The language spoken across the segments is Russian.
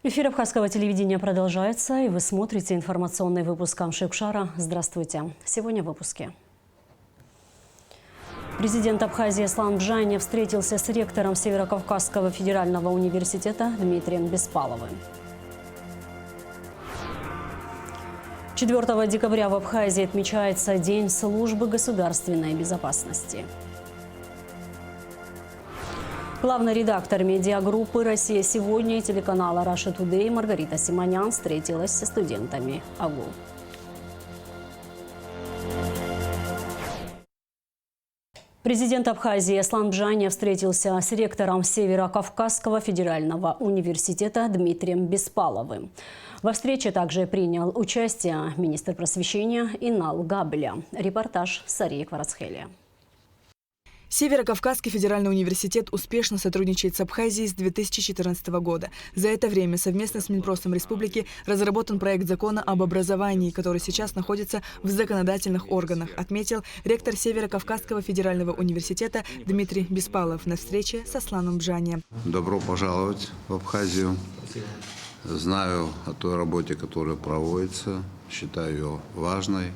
Эфир Абхазского телевидения продолжается, и вы смотрите информационный выпуск Амшикшара. Здравствуйте. Сегодня в выпуске. Президент Абхазии Аслан Бжаня встретился с ректором Северокавказского федерального университета Дмитрием Беспаловым. 4 декабря в Абхазии отмечается День службы государственной безопасности. Главный редактор медиагруппы «Россия сегодня» и телеканала Russia Today Маргарита Симонян встретилась со студентами АГУ. Президент Абхазии Аслан Бжаня встретился с ректором Северокавказского федерального университета Дмитрием Беспаловым. Во встрече также принял участие министр просвещения Инал Габля. Репортаж Сарии Кварацхелия. Северокавказский федеральный университет успешно сотрудничает с Абхазией с 2014 года. За это время совместно с Минпросом республики разработан проект закона об образовании, который сейчас находится в законодательных органах, отметил ректор Северокавказского федерального университета Дмитрий Беспалов на встрече с Асланом Бжаня. Добро пожаловать в Абхазию. Знаю о той работе, которая проводится, считаю ее важной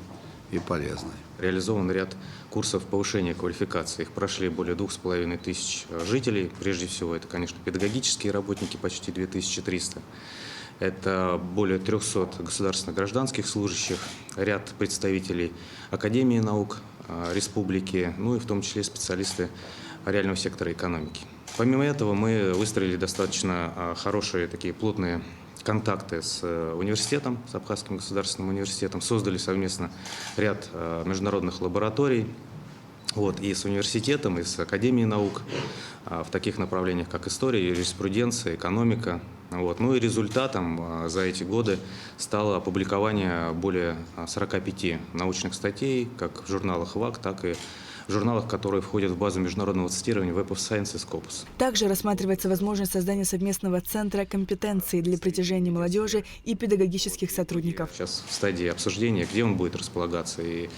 и полезной. Реализован ряд курсов повышения квалификации. Их прошли более 2500 жителей. Прежде всего, это, конечно, педагогические работники, почти 2300. Это более 300 государственных гражданских служащих, ряд представителей Академии наук республики, ну и в том числе специалисты реального сектора экономики. Помимо этого, мы выстроили достаточно хорошие, такие плотные контакты с университетом, с Абхазским государственным университетом, создали совместно ряд международных лабораторий, и с университетом, и с Академией наук в таких направлениях, как история, юриспруденция, экономика. Ну и результатом за эти годы стало опубликование более 45 научных статей, как в журналах ВАК, так и в журналах, которые входят в базу международного цитирования Web of Science и Scopus. Также рассматривается возможность создания совместного центра компетенции для притяжения молодежи и педагогических сотрудников. Сейчас в стадии обсуждения, где он будет располагаться и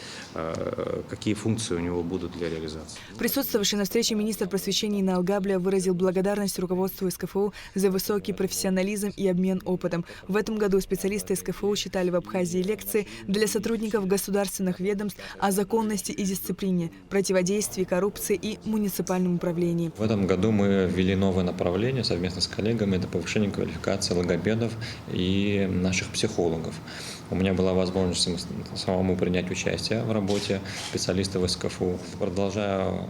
какие функции у него будут для реализации. Присутствовавший на встрече министр просвещения Инал Габля выразил благодарность руководству СКФУ за высокий профессионализм и обмен опытом. В этом году специалисты СКФУ читали в Абхазии лекции для сотрудников государственных ведомств о законности и дисциплине, противодействии коррупции и муниципальном управлении. В этом году мы ввели новое направление совместно с коллегами. Это повышение квалификации логопедов и наших психологов. У меня была возможность самому принять участие в работе специалистов СКФУ. Продолжаю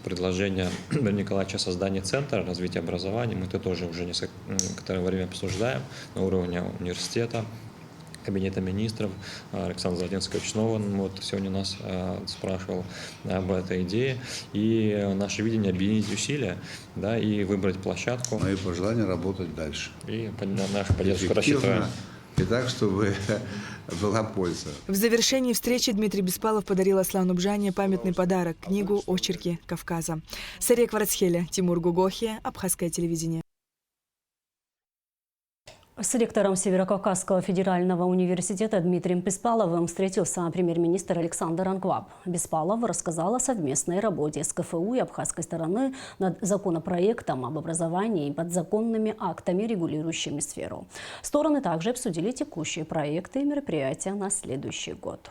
предложение Дмитрия Николаевича о создании центра развития образования. Мы это тоже уже некоторое время обсуждаем на уровне университета, Кабинета министров. Александр Золотинский сегодня нас спрашивал об этой идее. И наше видение — объединить усилия, и выбрать площадку. Мои пожелания — работать дальше. И на нашу поддержку рассчитываем. И так, чтобы была польза. В завершении встречи Дмитрий Беспалов подарил Аслану Бжане памятный подарок – книгу «Очерки Кавказа». Сария Кварацхелия, Тимур Гугохия, Абхазское телевидение. С ректором Северокавказского федерального университета Дмитрием Беспаловым встретился премьер-министр Александр Ангваб. Беспалов рассказал о совместной работе с КФУ и абхазской стороны над законопроектом об образовании и подзаконными актами, регулирующими сферу. Стороны также обсудили текущие проекты и мероприятия на следующий год.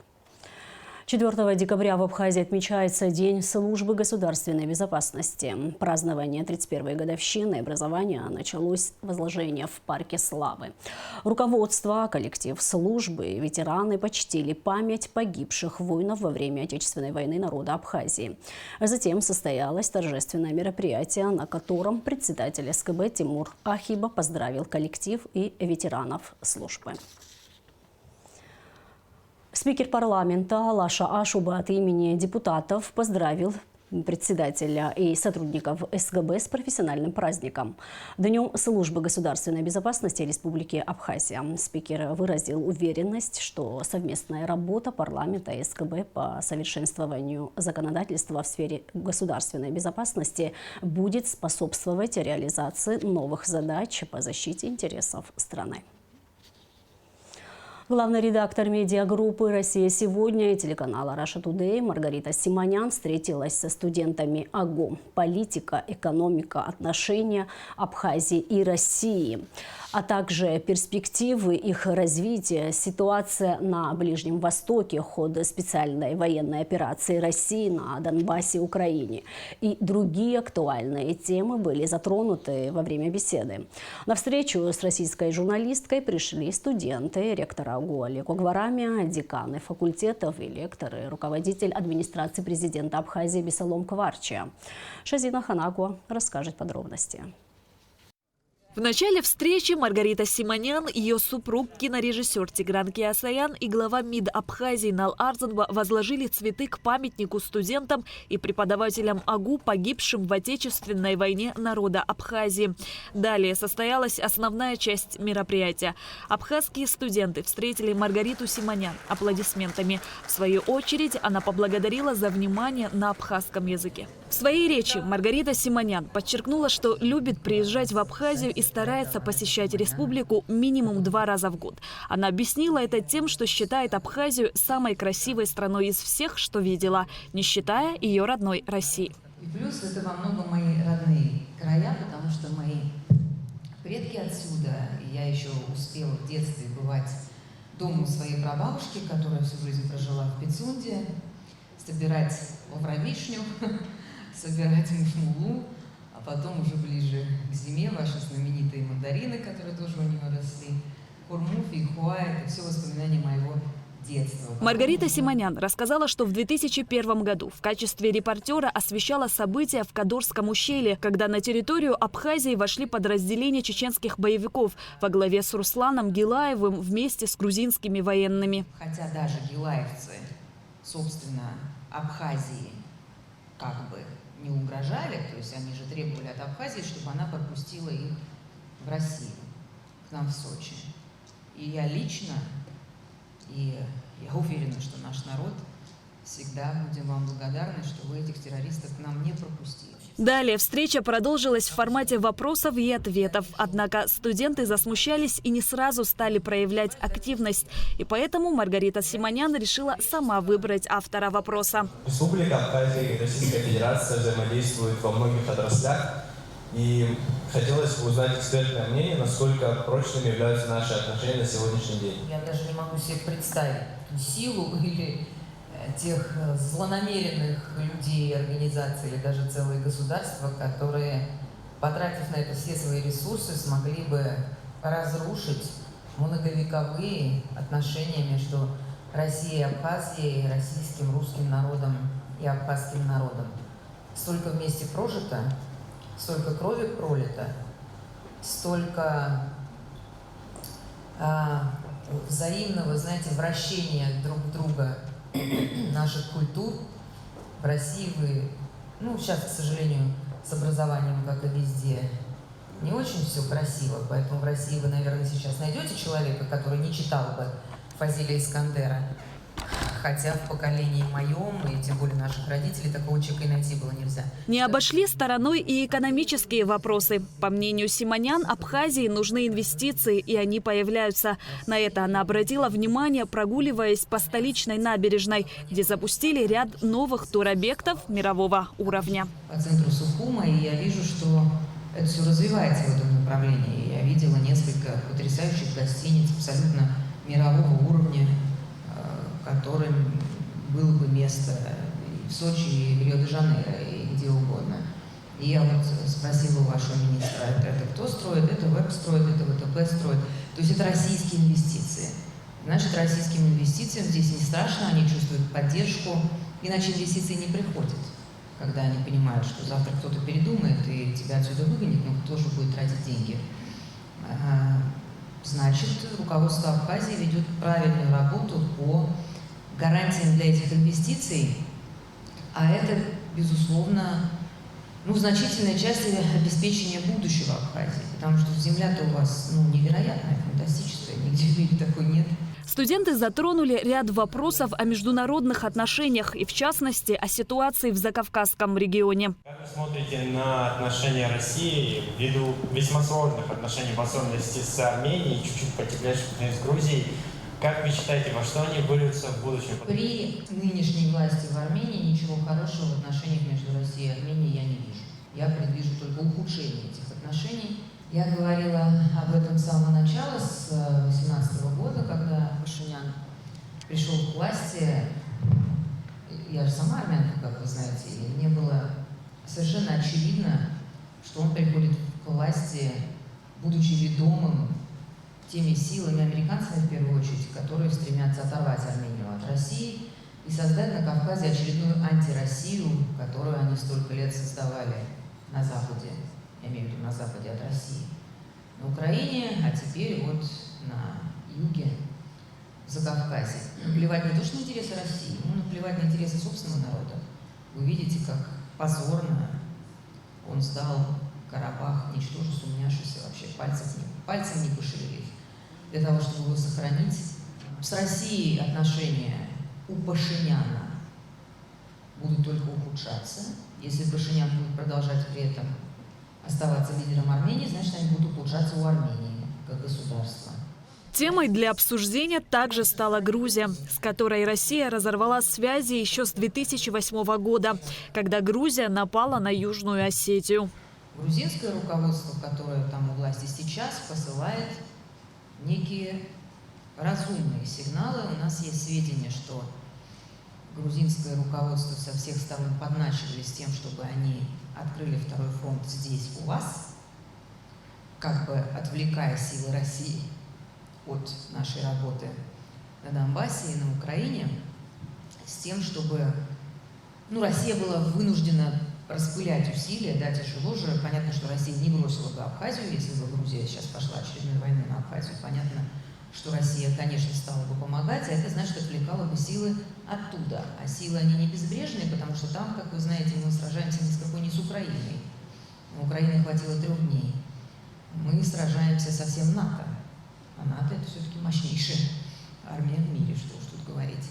4 декабря в Абхазии отмечается День службы государственной безопасности. Празднование 31-й годовщины образования началось с возложения в Парке Славы. Руководство, коллектив службы и ветераны почтили память погибших воинов во время Отечественной войны народа Абхазии. Затем состоялось торжественное мероприятие, на котором председатель СКБ Тимур Ахиба поздравил коллектив и ветеранов службы. Спикер парламента Лаша Ашуба от имени депутатов поздравил председателя и сотрудников СГБ с профессиональным праздником – Днем службы государственной безопасности Республики Абхазия. Спикер выразил уверенность, что совместная работа парламента и СГБ по совершенствованию законодательства в сфере государственной безопасности будет способствовать реализации новых задач по защите интересов страны. Главный редактор медиагруппы «Россия сегодня» и телеканала Russia Today Маргарита Симонян встретилась со студентами АГУ «Политика, экономика, отношения Абхазии и России», а также перспективы их развития, ситуация на Ближнем Востоке, ход специальной военной операции России на Донбассе, Украине и другие актуальные темы были затронуты во время беседы. На встречу с российской журналисткой пришли студенты, ректор АГУ Олег Огварамя, деканы факультетов и лекторы, руководитель администрации президента Абхазии Бесалом Кварча. Шазина Ханагуа расскажет подробности. В начале встречи Маргарита Симонян, ее супруг, кинорежиссер Тигран Кеосаян и глава МИД Абхазии Нал Арзанба возложили цветы к памятнику студентам и преподавателям АГУ, погибшим в Отечественной войне народа Абхазии. Далее состоялась основная часть мероприятия. Абхазские студенты встретили Маргариту Симонян аплодисментами. В свою очередь она поблагодарила за внимание на абхазском языке. В своей речи Маргарита Симонян подчеркнула, что любит приезжать в Абхазию и старается посещать республику минимум 2 раза в год. Она объяснила это тем, что считает Абхазию самой красивой страной из всех, что видела, не считая ее родной России. И плюс это во многом мои родные края, потому что мои предки отсюда. И я еще успела в детстве бывать дома у своей прабабушки, которая всю жизнь прожила в Пицунде, собирать лавровишню, собирать мушмулу, а потом уже ближе к зиме ваши знаменитые мандарины, которые тоже у нее росли, хурму, фейхуа, это все воспоминания моего детства. Маргарита Симонян рассказала, что в 2001 году в качестве репортера освещала события в Кадорском ущелье, когда на территорию Абхазии вошли подразделения чеченских боевиков во главе с Русланом Гилаевым вместе с грузинскими военными. Хотя даже гилаевцы, собственно, Абхазии как бы не угрожали, то есть они же требовали от Абхазии, чтобы она пропустила их в Россию, к нам в Сочи. И я лично, и я уверена, что наш народ всегда будем вам благодарны, что вы этих террористов к нам не пропустили. Далее встреча продолжилась в формате вопросов и ответов. Однако студенты засмущались и не сразу стали проявлять активность. И поэтому Маргарита Симонян решила сама выбрать автора вопроса. Республика Абхазия и Российская Федерация взаимодействуют во многих отраслях. И хотелось бы узнать экспертное мнение, насколько прочными являются наши отношения на сегодняшний день. Я даже не могу себе представить силу или тех злонамеренных людей, организаций или даже целые государства, которые, потратив на это все свои ресурсы, смогли бы разрушить многовековые отношения между Россией и Абхазией, российским, русским народом и абхазским народом. Столько вместе прожито, столько крови пролито, столько взаимного, знаете, вращения друг в друга наших культур. В России вы, сейчас, к сожалению, с образованием, как и везде, не очень все красиво, поэтому в России вы, наверное, сейчас найдете человека, который не читал бы Фазиля Искандера. Хотя в поколении моем, и тем более наших родителей, такого человека и найти было нельзя. Не обошли стороной и экономические вопросы. По мнению Симонян, Абхазии нужны инвестиции, и они появляются. На это она обратила внимание, прогуливаясь по столичной набережной, где запустили ряд новых туробъектов мирового уровня. По центру Сухума, и я вижу, что это все развивается в этом направлении. Я видела несколько потрясающих гостиниц абсолютно мирового уровня, которым было бы место и в Сочи, и в Рио-де-Жанейро, и где угодно. И я вот спросила у вашего министра, это кто строит, это ВЭП строит, это ВТБ строит. То есть это российские инвестиции. Значит, российским инвестициям здесь не страшно, они чувствуют поддержку, иначе инвестиции не приходят, когда они понимают, что завтра кто-то передумает и тебя отсюда выгонит, но кто же будет тратить деньги. Значит, руководство Абхазии ведет правильную работу по гарантиям для этих инвестиций, а это, безусловно, значительная часть обеспечения будущего Абхазии, потому что земля-то у вас невероятная, фантастическая, нигде в мире такой нет. Студенты затронули ряд вопросов о международных отношениях и, в частности, о ситуации в Закавказском регионе. Как вы смотрите на отношения России ввиду весьма сложных отношений, в особенности с Арменией, чуть-чуть потеплевших с Грузией? Как вы считаете, во что они выльются в будущем? При нынешней власти в Армении ничего хорошего в отношениях между Россией и Арменией я не вижу. Я предвижу только ухудшение этих отношений. Я говорила об этом с самого начала, с 2018 года, когда Пашинян пришел к власти. Я же сама армянка, как вы знаете, и мне было совершенно очевидно, что он приходит к власти, будучи ведомым теми силами, американцами в первую очередь, которые стремятся оторвать Армению от России и создать на Кавказе очередную антироссию, которую они столько лет создавали на Западе, я имею в виду на Западе от России, на Украине, а теперь вот на юге, в Закавказье. Наплевать не то, что на интересы России, но наплевать на интересы собственного народа. Вы видите, как позорно он сдал Карабах, ничтоже сумняшися, вообще пальцем не пошевелив, для того, чтобы его сохранить. С Россией отношения у Пашиняна будут только ухудшаться. Если Пашинян будет продолжать при этом оставаться лидером Армении, значит, они будут ухудшаться у Армении как государства. Темой для обсуждения также стала Грузия, с которой Россия разорвала связи еще с 2008 года, когда Грузия напала на Южную Осетию. Грузинское руководство, которое там у власти сейчас, посылает некие разумные сигналы. У нас есть сведения, что грузинское руководство со всех сторон подначивали с тем, чтобы они открыли второй фронт здесь у вас, как бы отвлекая силы России от нашей работы на Донбассе и на Украине, с тем, чтобы Россия была вынуждена распылять усилия, да, тяжело же. Понятно, что Россия не бросила бы Абхазию, если бы Грузия сейчас пошла очередной войной на Абхазию. Понятно, что Россия, конечно, стала бы помогать, а это значит, отвлекала бы силы оттуда. А силы, они не безбрежные, потому что там, как вы знаете, мы сражаемся ни с какой, не с Украиной. На Украине хватило 3 дней. Мы сражаемся со всем НАТО. А НАТО — это все-таки мощнейшая армия в мире, что уж тут говорить.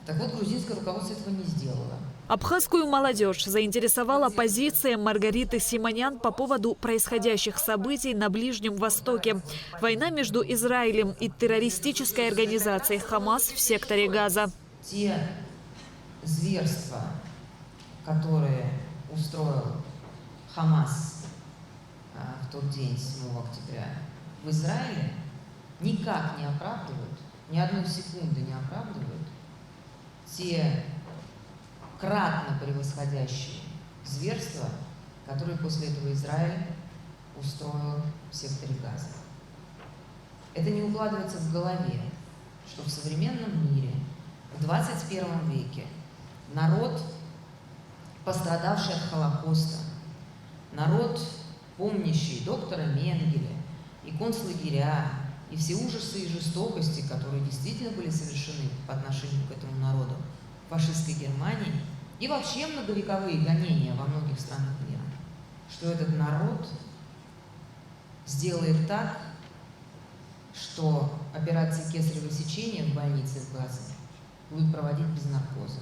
Так вот, грузинское руководство этого не сделало. Абхазскую молодежь заинтересовала позиция Маргариты Симонян по поводу происходящих событий на Ближнем Востоке. Война между Израилем и террористической организацией «Хамас» в секторе Газа. Те зверства, которые устроил «Хамас» в тот день, 7 октября, в Израиле, никак не оправдывают, ни одной секунды не оправдывают те кратно превосходящие зверства, которые после этого Израиль устроил в секторе Газа. Это не укладывается в голове, что в современном мире, в 21 веке, народ, пострадавший от Холокоста, народ, помнящий доктора Менгеля и концлагеря, и все ужасы и жестокости, которые действительно были совершены по отношению к этому народу в фашистской Германии, и вообще многовековые гонения во многих странах мира, что этот народ сделает так, что операции кесарево сечения в больнице в Газе будут проводить без наркоза,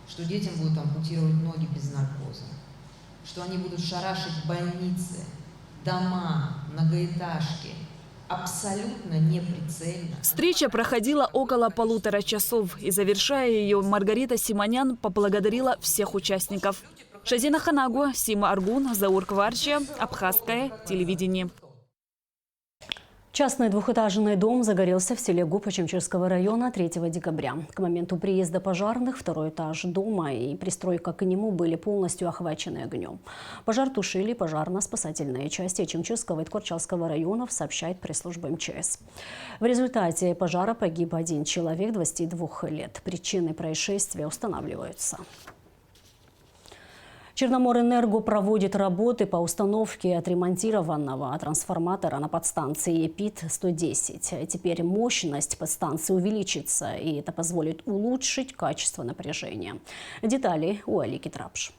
что детям будут ампутировать ноги без наркоза, что они будут шарашить больницы, дома, многоэтажки, абсолютно неприцельно. Встреча проходила около 1,5 часов, и, завершая ее, Маргарита Симонян поблагодарила всех участников. Шазина Ханагу, Сима Аргун, Заур Кварча, Абхазское телевидение. Частный двухэтажный дом загорелся в селе Гупа-Чемчирского района 3 декабря. К моменту приезда пожарных второй этаж дома и пристройка к нему были полностью охвачены огнем. Пожар тушили пожарно-спасательные части Чемчирского и Ткорчалского районов, сообщает пресс-служба МЧС. В результате пожара погиб 1 человек 22 лет. Причины происшествия устанавливаются. Черноморэнерго проводит работы по установке отремонтированного трансформатора на подстанции ПИТ-110. Теперь мощность подстанции увеличится, и это позволит улучшить качество напряжения. Детали у Алики Трапш.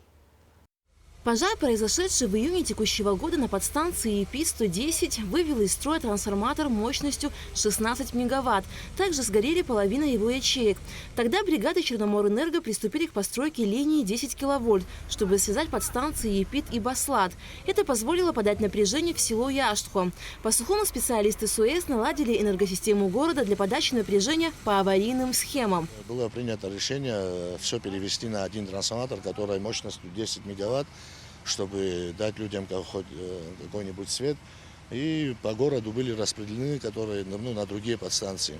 Пожар, произошедший в июне текущего года на подстанции ЕПИ-110, вывел из строя трансформатор мощностью 16 мегаватт. Также сгорели половина его ячеек. Тогда бригады Черноморэнерго приступили к постройке линии 10 киловольт, чтобы связать подстанции ЕПИТ и Баслат. Это позволило подать напряжение в село Яштхо. По сухому специалисты СУЭС наладили энергосистему города для подачи напряжения по аварийным схемам. Было принято решение все перевести на один трансформатор, который мощностью 10 мегаватт, чтобы дать людям хоть какой-нибудь свет. И по городу были распределены, которые на другие подстанции.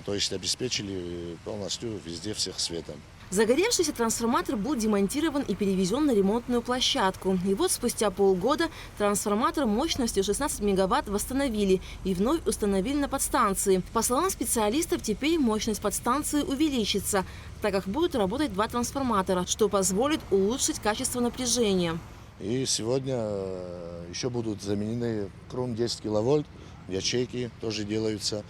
То есть обеспечили полностью везде всех светом. Загоревшийся трансформатор был демонтирован и перевезен на ремонтную площадку. И вот спустя полгода трансформатор мощностью 16 мегаватт восстановили и вновь установили на подстанции. По словам специалистов, теперь мощность подстанции увеличится, так как будут работать два трансформатора, что позволит улучшить качество напряжения. И сегодня еще будут заменены круг 10 киловольт, ячейки тоже делаются.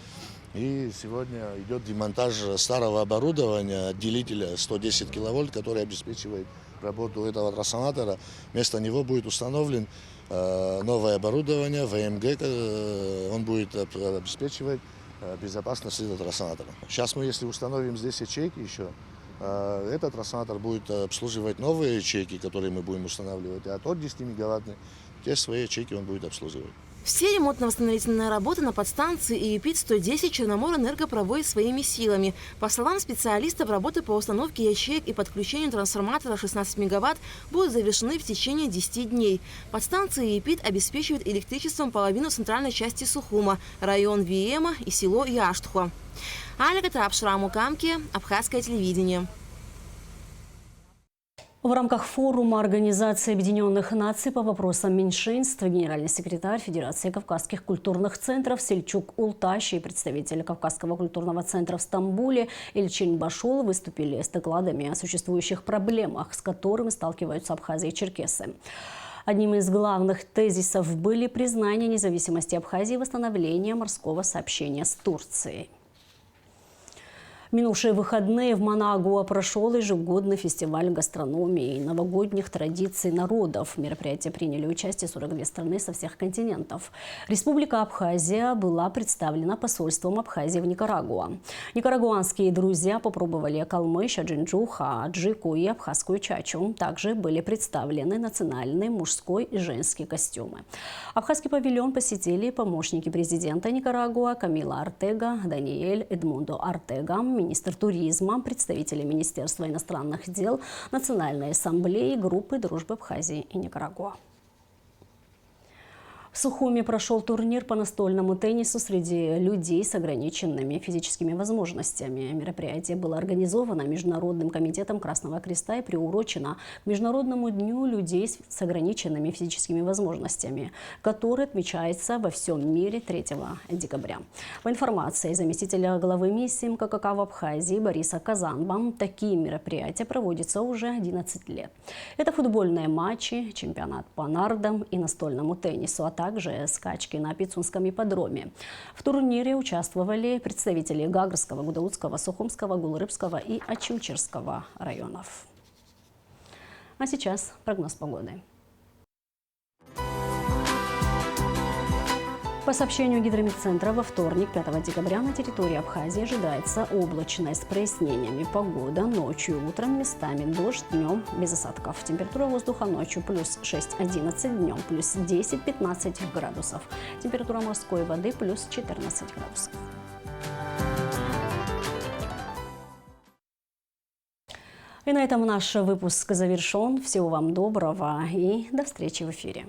И сегодня идет демонтаж старого оборудования, отделителя 110 киловольт, который обеспечивает работу этого трансформатора. Вместо него будет установлен новое оборудование, ВМГ, он будет обеспечивать безопасность этого трансформатора. Сейчас мы, если установим здесь ячейки еще, этот трансформатор будет обслуживать новые ячейки, которые мы будем устанавливать, а тот 10 мегаваттный, те свои ячейки он будет обслуживать. Все ремонтно-восстановительные работы на подстанции ЕПИТ-110 Черноморэнерго проводит своими силами. По словам специалистов, работы по установке ячеек и подключению трансформатора 16 мегаватт будут завершены в течение 10 дней. Подстанция ЕПИТ обеспечивает электричеством половину центральной части Сухума, район Виема и село Яштхо. Альга Трапшрамукамки, Абхазское телевидение. В рамках форума Организации Объединенных Наций по вопросам меньшинств генеральный секретарь Федерации Кавказских культурных центров Сельчук Улташ и представители Кавказского культурного центра в Стамбуле Эльчин Башул выступили с докладами о существующих проблемах, с которыми сталкиваются Абхазия и черкесы. Одним из главных тезисов были признание независимости Абхазии и восстановление морского сообщения с Турцией. В минувшие выходные в Манагуа прошел ежегодный фестиваль гастрономии и новогодних традиций народов. В мероприятии приняли участие 42 страны со всех континентов. Республика Абхазия была представлена посольством Абхазии в Никарагуа. Никарагуанские друзья попробовали калмыш, аджинджуха, аджику и абхазскую чачу. Также были представлены национальные мужской и женский костюмы. Абхазский павильон посетили помощники президента Никарагуа Камила Артега, Даниэль Эдмундо Артега, министр туризма, представители Министерства иностранных дел, Национальной ассамблеи, группы дружбы Абхазии и Никарагуа. В Сухуми прошел турнир по настольному теннису среди людей с ограниченными физическими возможностями. Мероприятие было организовано Международным комитетом Красного Креста и приурочено к Международному дню людей с ограниченными физическими возможностями, который отмечается во всем мире 3 декабря. По информации заместителя главы миссии МККК в Абхазии Бориса Казанба, такие мероприятия проводятся уже 11 лет. Это футбольные матчи, чемпионат по нардам и настольному теннису, а также скачки на Пицунском ипподроме. В турнире участвовали представители Гагрского, Гудаутского, Сухумского, Гулрыбского и Ачимчирского районов. А сейчас прогноз погоды. По сообщению Гидромедцентра, во вторник, 5 декабря, на территории Абхазии ожидается облачная с прояснениями погода. Ночью и утром местами дождь, днем без осадков. Температура воздуха ночью плюс 6-11, днем плюс 10-15 градусов. Температура морской воды плюс 14 градусов. И на этом наш выпуск завершен. Всего вам доброго и до встречи в эфире.